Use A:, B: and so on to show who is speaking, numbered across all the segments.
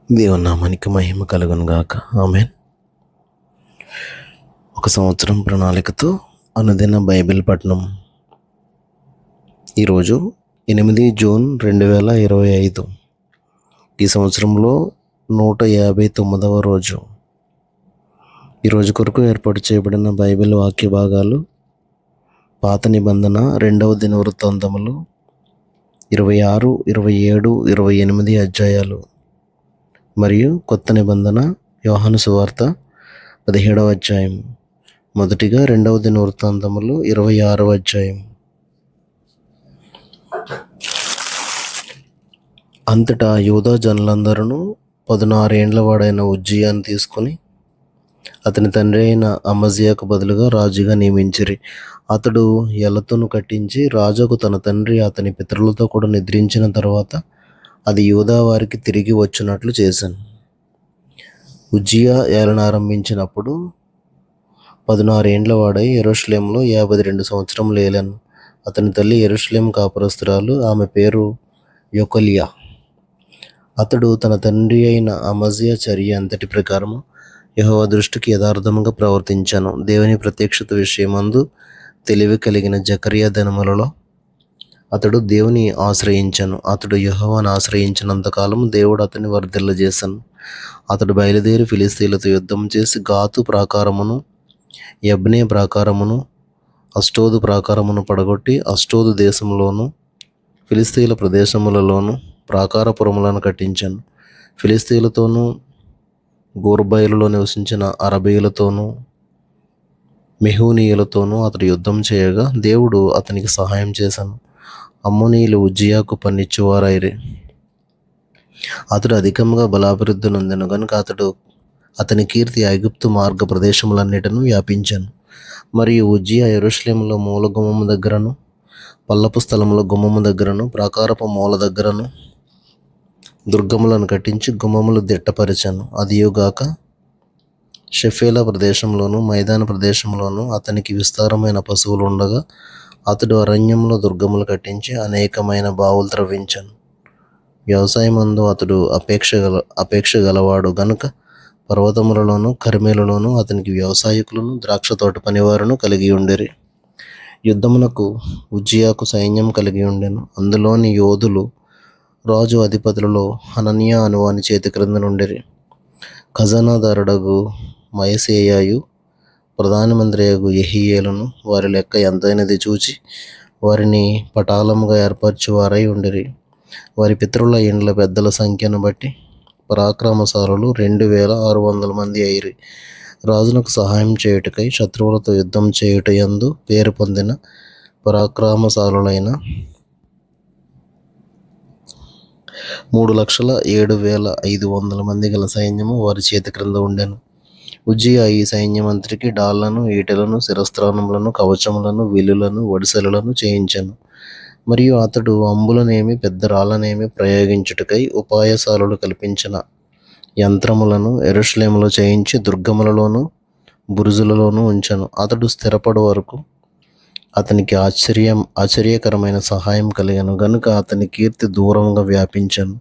A: దేవుని నామానికి మహిమ కలుగును గాక. ఆమేన్. ఒక సంవత్సరం ప్రణాళికతో అనుదిన బైబిల్ పఠనం. ఈరోజు 8 జూన్ 2025. ఈ సంవత్సరంలో 159వ రోజు. ఈరోజు కొరకు ఏర్పాటు చేయబడిన బైబిల్ వాక్య భాగాలు పాత నిబంధన 2వ దినవృత్తాంతములు 26, 27, 28 అధ్యాయాలు మరియు కొత్త నిబంధన యోహాను సువార్త 17వ అధ్యాయం. మొదటిగా 2వ దినవృత్తాంతములు 26వ అధ్యాయం. అంతటా యూదా జనులందరూ 16 ఏండ్ల వాడైన ఉజ్జియాను తీసుకుని అతని తండ్రి అయిన అమజ్యాకు బదులుగా రాజుగా నియమించిరి. అతడు ఎలతును కట్టించి రాజుకు తన తండ్రి అతని పితరులతో కూడా నిద్రించిన తర్వాత అది యూదా వారికి తిరిగి వచ్చినట్లు చేశాను. ఉజ్జియా ఏలన ఆరంభించినప్పుడు 16 ఏండ్ల వాడై యెరూషలేములో 52 సంవత్సరములు ఏలాను. అతని తల్లి యెరూషలేము కాపురస్తురాలు, ఆమె పేరు యొకొలియా. అతడు తన తండ్రి అయిన అమజ్యా చర్య అంతటి ప్రకారము యెహోవా దృష్టికి యథార్థముగా ప్రవర్తించాను. దేవుని ప్రత్యక్షత విషయమందు తెలివి కలిగిన జకరియా దినములలో అతడు దేవుని ఆశ్రయించాను. అతడు యెహోవాను ఆశ్రయించినంతకాలం దేవుడు అతన్ని వర్ధిల్లజేశాను. అతడు బయలుదేరి ఫిలిస్తీయులతో యుద్ధం చేసి గాతు ప్రాకారమును, యబ్నే ప్రాకారమును, అష్టోదు ప్రాకారమును పడగొట్టి అష్టోదు దేశంలోను ఫిలిస్తీయుల ప్రదేశములలోను ప్రాకారపురములను కట్టించాను. ఫిలిస్తీయులతోనూ గోర్బయలులో నివసించిన అరబీయులతోనూ మెహూనీయులతోనూ అతడు యుద్ధం చేయగా దేవుడు అతనికి సహాయం చేశాను. అమ్మోనీయులు ఉజ్జియాకు పన్నిచ్చువారైరి. అతడు అధికంగా బలాభివృద్ధి నొందెను గనుక అతని కీర్తి ఐగుప్తు మార్గ ప్రదేశములన్నిటను వ్యాపించాను. మరియు ఉజ్జియా యెరూషలేములో మూల గుమ్మము దగ్గరను, పల్లపు స్థలముల గుమ్మము దగ్గరను, ప్రాకారపు మూల దగ్గరను దుర్గములను కట్టించి గుమ్మములు దిట్టపరిచాను. అదియుగాక షెఫేలా ప్రదేశంలోను మైదాన ప్రదేశంలోను అతనికి విస్తారమైన పశువులు ఉండగా అతడు అరణ్యంలో దుర్గములు కట్టించి అనేకమైన బావులు త్రవ్వించాను. వ్యవసాయమందు అతడు అపేక్ష గలవాడు గనుక పర్వతములలోను కర్మేలలోను అతనికి వ్యవసాయకులను ద్రాక్ష తోట పనివారును కలిగి ఉండిరి. యుద్ధమునకు ఉజ్జియాకు సైన్యం కలిగి ఉండెను. అందులోని యోధులు రాజు అధిపతులలో హనన్యా అనువాని చేతి క్రింద నుండిరి. ఖజానాదారుడగు మయసేయాయు, ప్రధానమంత్రియగు యెహీయేలును వారి లెక్క ఎంతైనది చూచి వారిని పటాలముగా ఏర్పరచువారై ఉండిరి. వారి పితరుల ఇండ్ల పెద్దల సంఖ్యను బట్టి పరాక్రమశాలులు 2600 మంది అయిరి. రాజునకు సహాయం చేయుటకై శత్రువులతో యుద్ధం చేయుటయందు పేరు పొందిన పరాక్రమశాలులైన 3,07,500 మంది గల సైన్యము వారి చేతి క్రింద ఉండెను. ఉజ్జియా ఈ సైన్యమంత్రికి డాళ్లను, ఈటెలను, శిరస్త్రాణములను, కవచములను, విల్లులను, వడిసెలను చేయించెను. మరియు అతడు అంబులనేమి పెద్ద రాళ్లనేమి ప్రయోగించుటకై ఉపాయశాలులు కల్పించిన యంత్రములను యెరూషలేములో చేయించి దుర్గములలోను బురుజులలోనూ ఉంచెను. అతడు స్థిరపడు వరకు అతనికి ఆశ్చర్యకరమైన సహాయం కలిగను గనుక అతని కీర్తి దూరంగా వ్యాపించెను.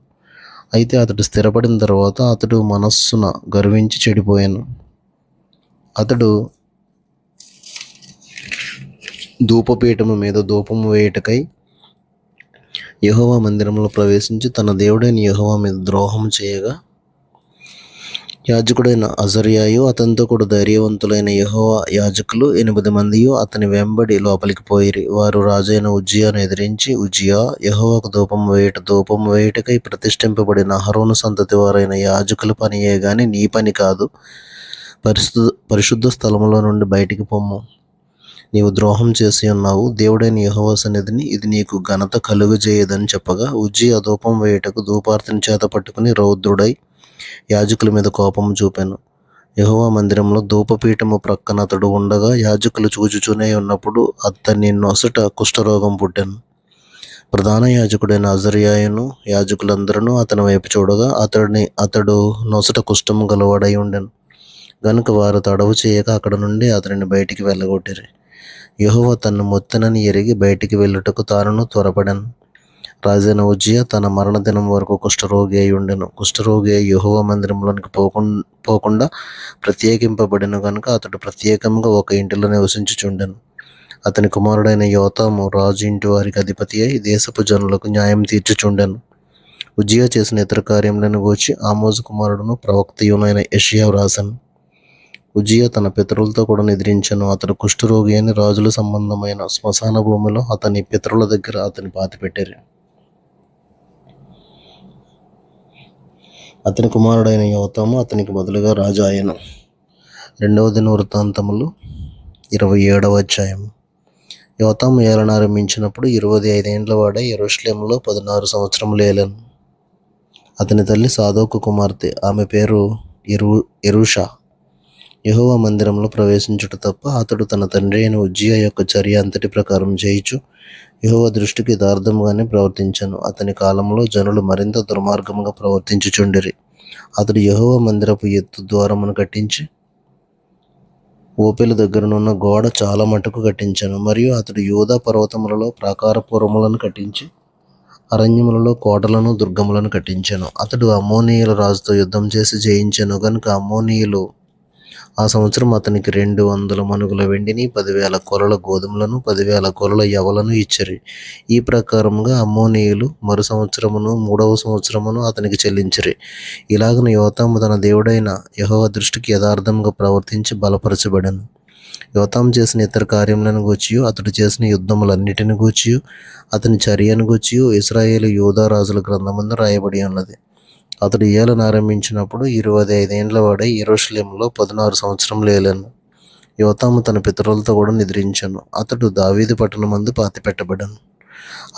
A: అయితే అతడు స్థిరపడిన తర్వాత అతడు మనస్సున గర్వించి చెడిపోయాను. అతడు ధూపపీఠము మీద ధూపము వేయుటకై యెహోవా మందిరంలో ప్రవేశించి తన దేవుడైన యెహోవా మీద ద్రోహము చేయగా యాజకుడైన అజర్యాయు అతనితో కూడా ధైర్యవంతులైన యెహోవా యాజకులు 8 మందియు అతని వెంబడి లోపలికి పోయిరి. వారు రాజైన ఉజ్జియాను ఎదిరించి, ఉజ్జియా, యెహోవాకు ధూపము వేయుటకై ప్రతిష్ఠింపబడిన అహరోను సంతతి వారైన యాజకుల పనియే గాని నీ పని కాదు. పరిశుద్ధ స్థలములో నుండి బయటికి పొమ్ము. నీవు ద్రోహం చేసి ఉన్నావు. దేవుడైన యెహోవా సన్నిధిని ఇది నీకు ఘనత కలుగజేయదని చెప్పగా ఉజ్జియా ధూపం వేయుటకు ధూపార్తిని చేత పట్టుకుని రౌద్రుడై యాజకుల మీద కోపము చూపాను. యెహోవా మందిరంలో ధూపపీఠము ప్రక్కన అతడు ఉండగా యాజకులు చూచుచూనే ఉన్నప్పుడు అతని నొసట కుష్ఠరోగం పుట్టెను. ప్రధాన యాజకుడైన అజర్యాయును యాజకులందరూ అతని వైపు చూడగా అతడు నొసట కుష్ఠము గలవాడై ఉండెను గనుక వారు తడవు చేయక అక్కడ నుండి అతనిని బయటికి వెళ్ళగొట్టిరి. యెహోవా తన్ను మొత్తెనని ఎరిగి బయటికి వెళ్ళుటకు తానును త్వరపడెను. రాజైన ఉజ్జియా తన మరణదినం వరకు కుష్ఠరోగి అయి ఉండెను. కుష్ఠరోగి అయి యెహోవా మందిరంలోనికి పోకుండా ప్రత్యేకింపబడిన కనుక అతడు ప్రత్యేకంగా ఒక ఇంటిలో నివసించుచుండెను. అతని కుమారుడైన యోతాము రాజు ఇంటి వారికి అధిపతి అయి దేశపు జనులకు న్యాయం తీర్చుచుండెను. ఉజ్జియా చేసిన ఇతర కార్యములను గూర్చి ఆమోజు కుమారుడును ప్రవక్తయునైన యెషయా వ్రాసెను. ఉజ్జియా తన పితరులతో కూడా నిద్రించెను. అతడు కుష్ఠరోగి అని రాజుల సంబంధమైన శ్మశాన భూమిలో అతని పితరుల దగ్గర అతని పాతిపెట్టారు. అతని కుమారుడైన యోతాము అతనికి బదులుగా రాజు ఆయను. 2వ దినవృత్తాంతములు 27వ అధ్యాయము. యోతాము ఏలన ఆరంభించినప్పుడు 25 ఏండ్ల వాడై యెరూషలేములో 16 సంవత్సరములు ఏలెను. అతని తల్లి సాదోకు కుమార్తె, ఆమె పేరు యెరూషా. యెహోవా మందిరంలో ప్రవేశించుట తప్ప అతడు తన తండ్రి అయిన ఉజ్జియా యొక్క చర్య అంతటి ప్రకారం చేయుచు యెహోవా దృష్టికి యథార్థముగానే ప్రవర్తించెను. అతని కాలంలో జనులు మరింత దుర్మార్గముగా ప్రవర్తించుచుండిరి. అతడు యెహోవా మందిరపు ఎత్తు ద్వారమును కట్టించి ఓపెలు దగ్గరనున్న గోడ చాలా మటుకు కట్టించెను. మరియు అతడు యూదా పర్వతములలో ప్రాకారపురములను కట్టించి అరణ్యములలో కోటలను దుర్గములను కట్టించెను. అతడు అమ్మోనీయుల రాజుతో యుద్ధం చేసి జయించెను గనుక అమ్మోనీయులు ఆ సంవత్సరం అతనికి 200 మనుగుల వెండిని, 10,000 కొలల గోధుమలను, 10,000 కొలల యవలను ఇచ్చిరి. ఈ ప్రకారముగా అమ్మోనీయులు మరు సంవత్సరమును 3వ సంవత్సరమును అతనికి చెల్లించిరి. ఇలాగను యోతాము తన దేవుడైన యెహోవా దృష్టికి యథార్థంగా ప్రవర్తించి బలపరచబడెను. యోతాము చేసిన ఇతర కార్యములను గూర్చియు అతడు చేసిన యుద్ధములన్నిటిని గూర్చియు అతని చర్యను గూర్చియు ఇశ్రాయేలు యూదా రాజుల గ్రంథమందు రాయబడి ఉన్నది. అతడు ఏలన ఆరంభించినప్పుడు 25 ఏండ్ల వాడై యెరూషలేములో 16 సంవత్సరములు ఏలెను. యోతాము తన పితరులతో కూడా నిద్రించెను. అతడు దావీదు పట్టణమందు పాతిపెట్టబడెను.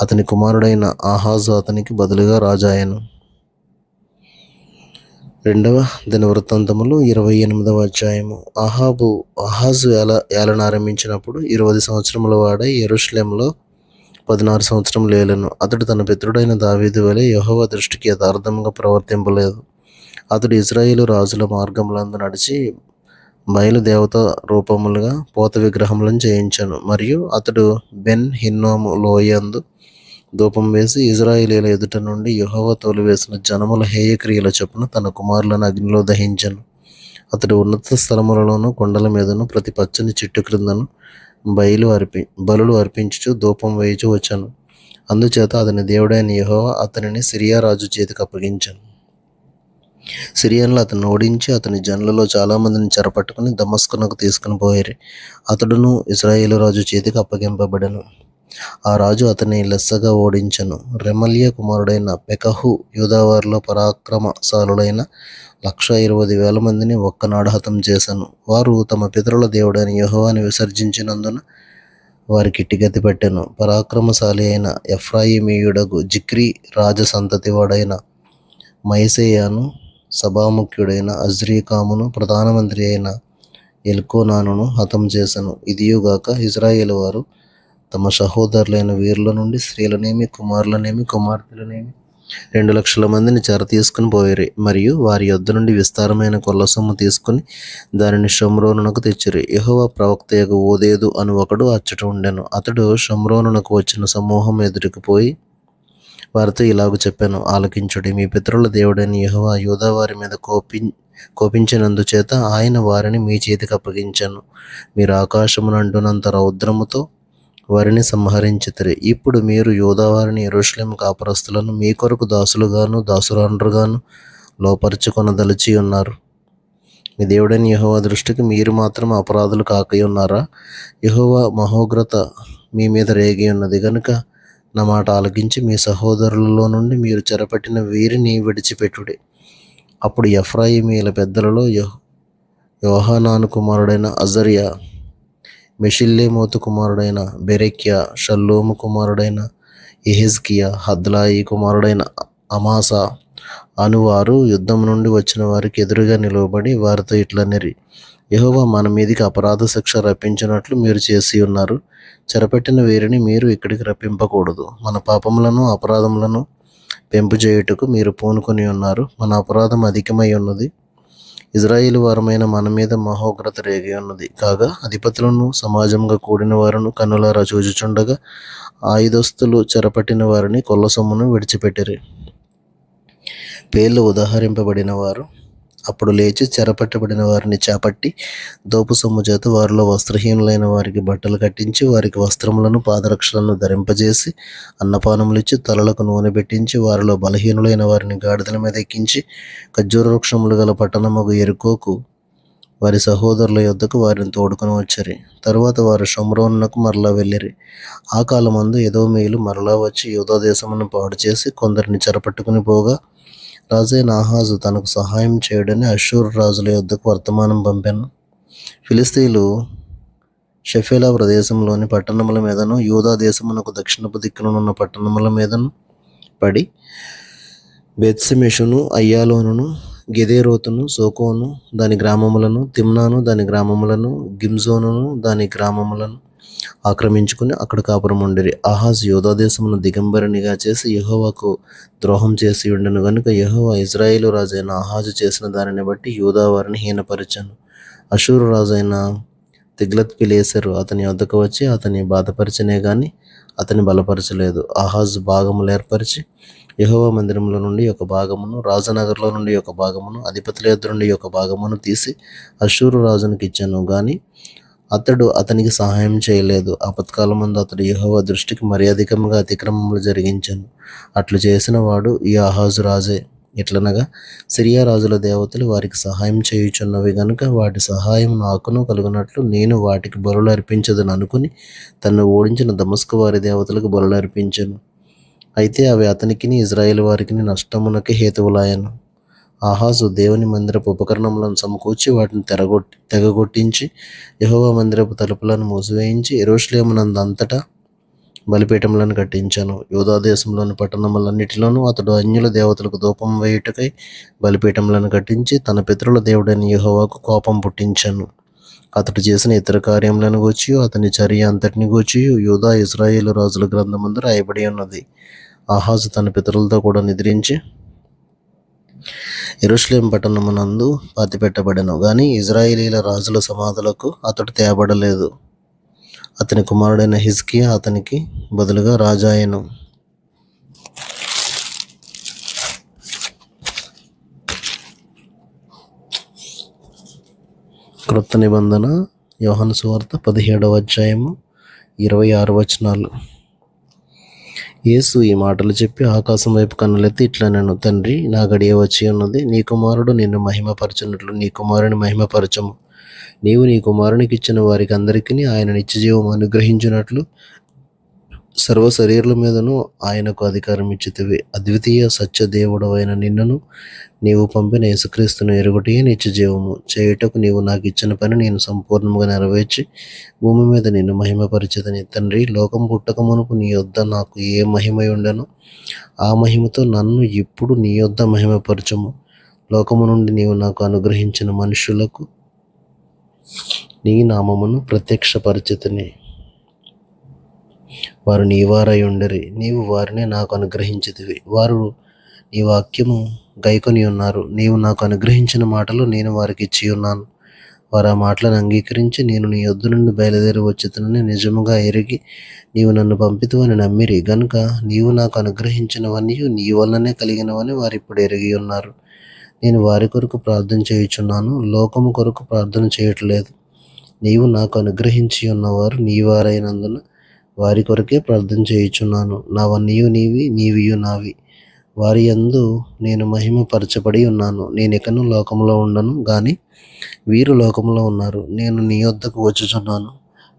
A: అతని కుమారుడైన ఆహాజు అతనికి బదులుగా రాజు ఆయను. 2వ దినవృత్తాంతములు 28వ అధ్యాయము. ఆహాజు ఏలన ఆరంభించినప్పుడు 20 సంవత్సరముల వాడై యెరూషలేములో 16 సంవత్సరములు ఏలెను. అతడు తన పితరుడైన దావీదు వలె యెహోవా దృష్టికి యథార్థంగా ప్రవర్తింపలేదు. అతడు ఇశ్రాయేలు రాజుల మార్గములందు నడిచి బయలు దేవత రూపములుగా పోత విగ్రహములను చేయించెను. మరియు అతడు బెన్ హిన్నోము లోయందు ధూపం వేసి ఇశ్రాయేలీయుల ఎదుట నుండి యెహోవా తోలివేసిన జనముల హేయక్రియల చొప్పున తన కుమారులను అగ్నిలో దహించెను. అతడు ఉన్నత స్థలములలోను కొండల మీదను ప్రతి పచ్చని చెట్టు క్రిందను బలులు అర్పించుచు ధూపం వేయుచు వచ్చాను. అందుచేత అతని దేవుడైన యెహోవా అతనిని సిరియా రాజు చేతికి అప్పగించాను. సిరియన్లు అతన్ని ఓడించి అతని జనులలో చాలా మందిని చెరపట్టుకుని దమస్కునకు తీసుకుని పోయిరి. అతడును ఇశ్రాయేలు రాజు చేతికి అప్పగింపబడెను. ఆ రాజు అతన్ని లెస్సగా ఓడించెను. రెమల్యా కుమారుడైన పెకహు యూదావారిలో పరాక్రమశాలులైన 120,000 మందిని ఒక్కనాడు హతం చేశాను. వారు తమ పితరుల దేవుడైన యెహోవాని విసర్జించినందున వారికి ఇట్టిగతి పెట్టెను. పరాక్రమశాలి అయిన ఎఫ్రాయిమీయుడగు జిక్రీ రాజసంతతి వాడైన మైసేయాను, సభాముఖ్యుడైన అజ్రీకామును, ప్రధానమంత్రి అయిన ఎల్కోనానును హతం చేశాను. ఇదియుగాక ఇశ్రాయేలు వారు తమ సహోదరులైన వీరుల నుండి స్త్రీలనేమి, కుమారులనేమి, కుమార్తెలనేమి 2,00,000 మందిని చెర తీసుకుని పోయిరి. మరియు వారి యొద్ద నుండి విస్తారమైన కొల్ల సొమ్ము తీసుకుని దానిని షోమ్రోనునకు తెచ్చిరి. యెహోవా ప్రవక్తయగు ఓదేదు అను ఒకడు అచ్చట ఉండెను. అతడు షోమ్రోనునకు వచ్చిన సమూహం ఎదుటికి పోయి వారితో ఇలాగు చెప్పాను, ఆలకించుడి. మీ పితరుల దేవుడైన యెహోవా యూదా వారి మీద కోపించినందుచేత ఆయన వారిని మీ చేతికి అప్పగించాను. మీరు ఆకాశమునంటున్నంత రౌద్రముతో వారిని సంహరించితిరి. ఇప్పుడు మీరు యూదావారిని యెరూషలేము కాపురస్తులను మీ కొరకు దాసులుగాను దాసురాండ్రుగాను లోపరుచుకొనదలిచి ఉన్నారు. మీ దేవుడైన యెహోవా దృష్టికి మీరు మాత్రం అపరాధులు కాకై ఉన్నారా? యెహోవా మహోగ్రత మీ మీద రేగి ఉన్నది గనుక నా మాట ఆలకించి మీ సహోదరులలో నుండి మీరు చెరపట్టిన వీరిని విడిచిపెట్టుడి. అప్పుడు ఎఫ్రాయిమీయుల పెద్దలలో యోహానాను కుమారుడైన అజర్యా, మెషిల్లేమోతు కుమారుడైన బెరెక్యా, షల్లూము కుమారుడైన యెహిజ్కియా, హద్లాయి కుమారుడైన అమాసా అనువారు యుద్ధం నుండి వచ్చిన వారికి ఎదురుగా నిలవబడి వారితో ఇట్లనిరి, యెహోవా మన మీదికి అపరాధ శిక్ష రప్పించినట్లు మీరు చేసి ఉన్నారు. చెరపెట్టిన వీరిని మీరు ఇక్కడికి రప్పింపకూడదు. మన పాపములను అపరాధములను పెంపు చేయుటకు మీరు పూనుకొని ఉన్నారు. మన అపరాధం అధికమై ఉన్నది. ఇజ్రాయేలు వారమైన మన మీద మహోగ్రత రేగి ఉన్నది. కాగా అధిపతులను సమాజంగా కూడిన వారును కన్నులారా చూచుచుండగా ఆయుధస్తులు చెరపట్టిన వారిని కొల్ల సొమ్మును విడిచిపెట్టిరి. పేర్లు ఉదాహరింపబడిన వారు అప్పుడు లేచి చెరపట్టబడిన వారిని చేపట్టి దోపు సొమ్ము చేత వారిలో వస్త్రహీనులైన వారికి బట్టలు కట్టించి వారికి వస్త్రములను పాదరక్షలను ధరింపజేసి అన్నపానములిచ్చి తలలకు నూనె పెట్టించి వారిలో బలహీనులైన వారిని గాడిదల మీద ఎక్కించి ఖర్జూర వృక్షములు గల పట్టణముగు ఎరుకోకు వారి సహోదరుల యొద్దకు వారిని తోడుకొని వచ్చారు. తరువాత వారు షోమ్రోనునకు మరలా వెళ్ళిరి. ఆ కాలమందు ఎదోమీయులు మరలా వచ్చి యూదా దేశమును పాడు చేసి కొందరిని చెరపట్టుకుని పోగా రాజైన ఆహాజు తనకు సహాయం చేయడని అష్షూరు రాజుల యొద్దకు వర్తమానం పంపాను. ఫిలిస్తీయులు షెఫేలా ప్రదేశంలోని పట్టణముల మీదను యూదా దేశమునకు దక్షిణపు దిక్కునున్న పట్టణముల మీదను పడి బెత్షెమెషును అయ్యాలోనును గెదేరోతును సోకోను దాని గ్రామములను తిమ్నాను దాని గ్రామములను గిమ్జోనును దాని గ్రామములను ఆక్రమించుకుని అక్కడ కాపురం ఉండిరి. ఆహాజు యూదా దేశమును దిగంబరినిగా చేసి యెహోవాకు ద్రోహం చేసి ఉండెను గనుక యెహోవా ఇజ్రాయేలు రాజైన ఆహాజు చేసిన దానిని బట్టి యూదా వారిని హీనపరిచాను. అషూరు రాజైన తిగ్లత్-పిలేసెరు అతని వద్దకు వచ్చి అతని బాధపరిచనే గాని అతని బలపరచలేదు. ఆహాజు భాగములు ఏర్పరిచి యెహోవా మందిరంలో నుండి ఒక భాగమును రాజనగర్లో నుండి ఒక భాగమును అధిపతుల యొద్ద నుండి ఒక భాగమును తీసి అష్షూరు రాజునికి ఇచ్చాను గాని అతడు అతనికి సహాయం చేయలేదు. ఆపత్కాలమందు అతడు యెహోవా దృష్టికి మరి అధికముగా అతిక్రమములు జరిగించాను. అట్లు చేసిన వాడు ఈ ఆహాజు రాజే. ఎట్లనగా సిరియా రాజుల దేవతలు వారికి సహాయం చేయుచున్నవి గనుక వాటి సహాయం నాకును కలుగునట్లు నేను వాటికి బలులు అర్పించదని అనుకుని తన్ను ఓడించిన దమస్కు వారి దేవతలకు బలులు అర్పించాను. అయితే అవి అతనికిని ఇజ్రాయేలు వారికిని నష్టమునకి హేతువులాయను. ఆహాజు దేవుని మందిరపు ఉపకరణములను సమకూర్చి వాటిని తెగగొట్టించి యెహోవా మందిరపు తలుపులను మూసివేయించి యెరూషలేమునందంతటా బలిపీఠములను కట్టించాను. యూదా దేశంలోని పట్టణములన్నిటిలోనూ అతడు అన్యుల దేవతలకు ధూపం వేయుటకై బలిపీఠములను కట్టించి తన పితరుల దేవుడైన యెహోవాకు కోపం పుట్టించాను. అతడు చేసిన ఇతర కార్యములను గూర్చి అతని చర్య అంతటిని గూర్చి యూదా ఇజ్రాయేలు రాజుల గ్రంథమందు రాయబడి ఉన్నది. ఆహాజు తన పితరులతో కూడా నిద్రించి యెరూషలేము పట్టణమునందు పాతిపెట్టబడెను గాని ఇజ్రాయేలీల రాజుల సమాధులకు అతడు తేబడలేదు. అతని కుమారుడైన హిజ్కియా అతనికి బదులుగా రాజాయెను. క్రొత్త నిబంధన యోహాను సువార్త 17వ అధ్యాయము 26 వచనాలు. యేసు ఈ మాటలు చెప్పి ఆకాశం వైపు కన్నులెత్తి ఇట్లా నేను తండ్రి నా గడియ వచ్చి ఉన్నది. నీ కుమారుడు నిన్ను మహిమపరచున్నట్లు నీ కుమారుని మహిమపరచము. నీవు నీ కుమారునికి ఇచ్చిన వారికి అందరికీ ఆయన నిత్యజీవం అనుగ్రహించినట్లు సర్వ శరీరుల మీదను ఆయనకు అధికారం ఇచ్చితివి. అద్వితీయ సత్య దేవుడవైన నిన్నును నీవు పంపిన యేసుక్రీస్తును ఎరుగుటయే నిత్యజీవము. చేయుటకు నీవు నాకు ఇచ్చిన పని నేను సంపూర్ణంగా నెరవేర్చి భూమి మీద నిన్ను మహిమపరిచెదని. తండ్రి, లోకం పుట్టక మునుపు నీ యొద్ద నాకు ఏ మహిమ ఉండెనో ఆ మహిమతో నన్ను ఇప్పుడు నీ యొద్ద మహిమపరచము. లోకము నుండి నీవు నాకు అనుగ్రహించిన మనుషులకు నీ నామమును ప్రత్యక్షపరచితిని. వారు నీ వారై ఉండరి. నీవు వారిని నాకు అనుగ్రహించితివి. వారు నీ వాక్యము గైకొని ఉన్నారు. నీవు నాకు అనుగ్రహించిన మాటలు నేను వారికి ఇచ్చి ఉన్నాను. వారు ఆ మాటలను అంగీకరించి నేను నీ యొద్ద నుండి బయలుదేరి వచ్చుతునని నిజముగా ఎరిగి నీవు నన్ను పంపితువని నమ్మిరి గనుక నీవు నాకు అనుగ్రహించినవన్నీ నీ వల్లనే కలిగినవని వారు ఇప్పుడు ఎరిగి ఉన్నారు. నేను వారి కొరకు ప్రార్థన చేయుచున్నాను, లోకము కొరకు ప్రార్థన చేయట్లేదు. నీవు నాకు అనుగ్రహించి ఉన్నవారు నీ వారైనందున వారి కొరకే ప్రార్థన చేయుచున్నాను. నావన్నీయు నీవి, నీవియు నావి. వారి యందు నేను మహిమపరచబడి ఉన్నాను. నేనికను లోకంలో ఉండను గాని వీరు లోకంలో ఉన్నారు. నేను నీ యొద్దకు వచ్చుచున్నాను.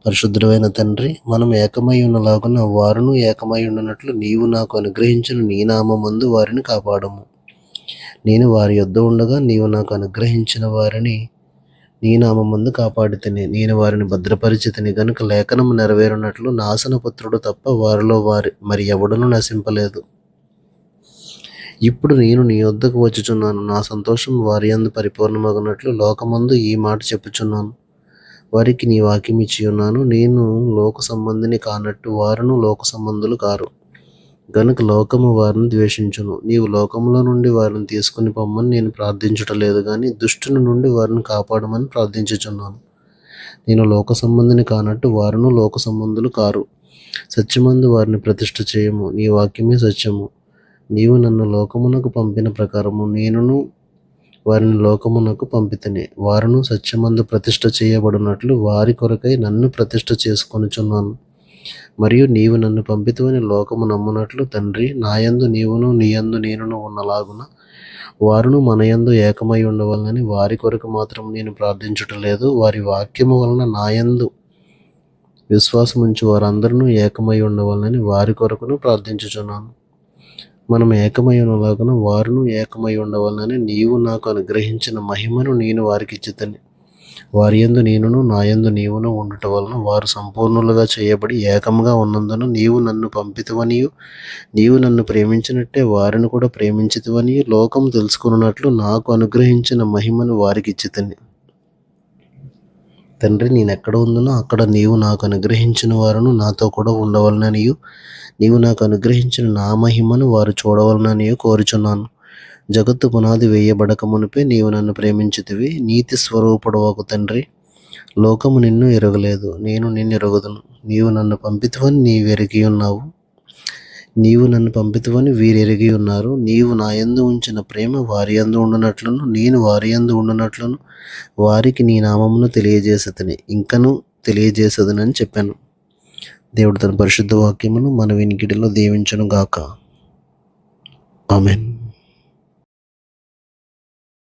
A: పరిశుద్ధుడైన తండ్రి, మనం ఏకమై ఉన్నలాగున వారును ఏకమై ఉండునట్లు నీవు నాకు అనుగ్రహించిన నీ నామమందు వారిని కాపాడము. నేను వారి యొద్ద ఉండగా నీవు నాకు అనుగ్రహించిన వారిని నీ నామమందు కాపాడితిని. నేను వారిని భద్రపరిచితిని గనుక లేఖనము నెరవేరునట్లు నాశనపుత్రుడు తప్ప వారిలో మరి ఎవడును నశింపలేదు. ఇప్పుడు నేను నీ యొద్దకు వచ్చుచున్నాను. నా సంతోషం వారి యందు పరిపూర్ణమగునట్లు లోకమందు ఈ మాట చెప్పుచున్నాను. వారికి నీ వాక్యం ఇచ్చి ఉన్నాను. నేను లోక సంబంధిని కానట్టు వారును లోక సంబంధులు కారు. గనుక లోకము వారిని ద్వేషించును. నీవు లోకములో నుండి వారిని తీసుకుని పొమ్మని నేను ప్రార్థించుటలేదు గాని దుష్టుని నుండి వారిని కాపాడమని ప్రార్థించుచున్నాను. నేను లోక సంబంధిని కానట్టు వారును లోక సంబంధులు కారు. సత్యమందు వారిని ప్రతిష్ఠ చేయము. నీ వాక్యమే సత్యము. నీవు నన్ను లోకమునకు పంపిన ప్రకారము నేనును వారిని లోకమునకు పంపితిని. వారును సత్యమందు ప్రతిష్ఠ చేయబడినట్లు వారి కొరకై నన్ను ప్రతిష్ఠ చేసుకొనుచున్నాను. మరియు నీవు నన్ను పంపితువని లోకము నమ్మునట్లు తండ్రి, నాయందు నీవును నీయందు నేనును ఉన్నలాగున వారును మనయందు ఏకమై ఉండవాలని వారి కొరకు మాత్రం నేను ప్రార్థించుటలేదు. వారి వాక్యము వలన నాయందు విశ్వాసముంచు వారందరూ ఏకమై ఉండవాలని వారి కొరకును ప్రార్థించుచున్నాను. మనం ఏకమై ఉన్నలాగున వారును ఏకమై ఉండవాలని నీవు నాకు అనుగ్రహించిన మహిమను నేను వారికి ఇచ్చితిని. వారి యందు నేనును నాయందు నీవును ఉండుట వలన వారు సంపూర్ణులుగా చేయబడి ఏకముగా ఉన్నందున నీవు నన్ను పంపితువనియు నీవు నన్ను ప్రేమించినట్టే వారిని కూడా ప్రేమించితివనియు లోకం తెలుసుకున్నట్లు నాకు అనుగ్రహించిన మహిమను వారికి ఇచ్చితిని. తండ్రి, నేనెక్కడ ఉందునో అక్కడ నీవు నాకు అనుగ్రహించిన వారును నాతో కూడా ఉండవలననియు నీవు నాకు అనుగ్రహించిన నా మహిమను వారు చూడవలననియు కోరుచున్నాను. జగత్తు పునాది వేయబడక మునిపే నీవు నన్ను ప్రేమించితివి. నీతి స్వరూపుడవగు తండ్రి, లోకము నిన్ను ఎరగలేదు, నేను నిన్ను ఎరుగుదును. నీవు నన్ను పంపితువని నీవెరిగి ఉన్నావు. నీవు నన్ను పంపితువని వీరెరిగి ఉన్నారు. నీవు నా యందు ఉంచిన ప్రేమ వారి యందు ఉండునట్లును నేను వారి యందు ఉండునట్లును వారికి నీ నామమును తెలియజేసేదని ఇంకను తెలియజేసేదనని చెప్పాను. దేవుడు తన పరిశుద్ధ వాక్యమును మన వినికిడిలో దీవించును గాక. ఆమేన్.